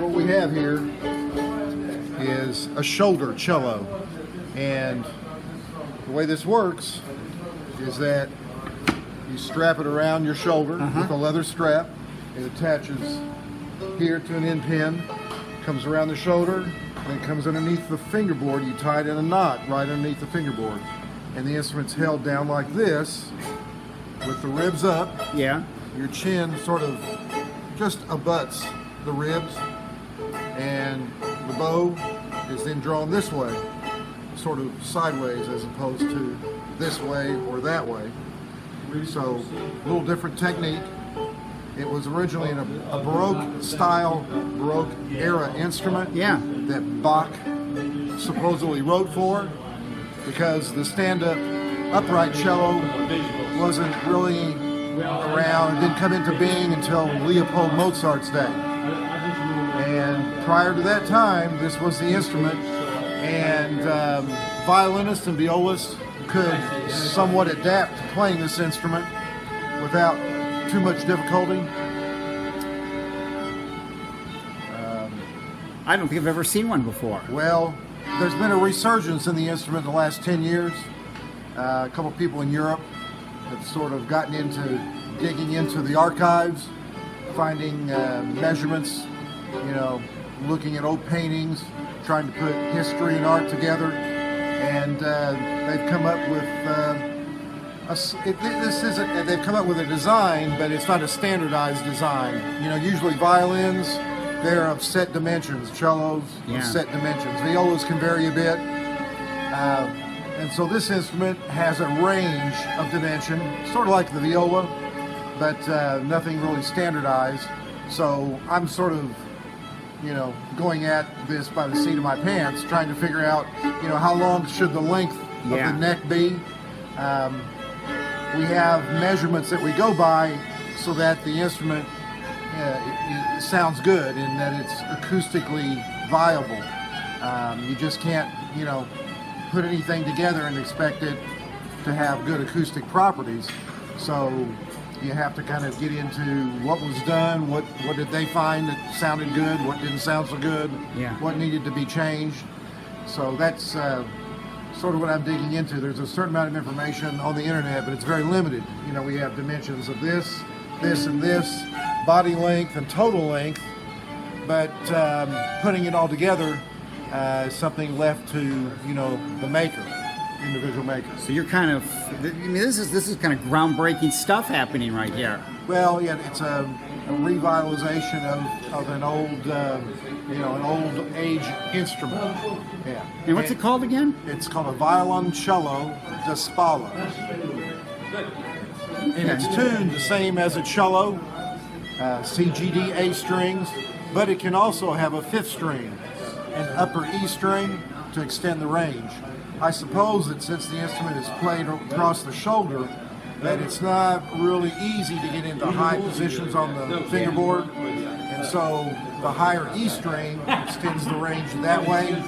what we have here is a shoulder cello, and the way this works is that you strap it around your shoulder with a leather strap. It attaches here to an end pin, comes around the shoulder, then comes underneath the fingerboard. You tie it in a knot right underneath the fingerboard, and the instrument's held down like this with the ribs up. Yeah. Your chin sort of just abuts the ribs, and the bow is then drawn this way, sort of sideways as opposed to this way or that way. So a little different technique. It was originally in a Baroque style, Baroque era instrument that Bach supposedly wrote for, because the stand-up upright cello wasn't really around, it didn't come into being until Leopold Mozart's day. And prior to that time, this was the instrument, and violinists and violists could somewhat adapt to playing this instrument without too much difficulty. I don't think I've ever seen one before. Well, there's been a resurgence in the instrument in the last 10 years. A couple people in Europe have sort of gotten into digging into the archives, finding measurements, looking at old paintings, trying to put history and art together, and they've come up with they've come up with a design, but it's not a standardized design. Usually violins, they're of set dimensions, cellos of set dimensions. Violas can vary a bit. And so this instrument has a range of dimension, sort of like the viola, but nothing really standardized. So I'm sort of, going at this by the seat of my pants, trying to figure out, how long should the length of the neck be. We have measurements that we go by so that the instrument it sounds good and that it's acoustically viable. You just can't, put anything together and expect it to have good acoustic properties. So you have to kind of get into what was done, what did they find that sounded good, what didn't sound so good, what needed to be changed. So that's sort of what I'm digging into. There's a certain amount of information on the internet, but it's very limited. We have dimensions of this, and this, body length and total length, but putting it all together is something left to the maker, individual maker. So you're kind of, this is kind of groundbreaking stuff happening right here. Well, it's a revitalization of an old an old age instrument. Yeah. And what's it called again? It's called a violoncello da spalla. And it's tuned the same as a cello, C, G, D, A strings, but it can also have a fifth string, an upper E string to extend the range. I suppose that since the instrument is played across the shoulder, that it's not really easy to get into high positions on the fingerboard, and so the higher E string extends the range that way,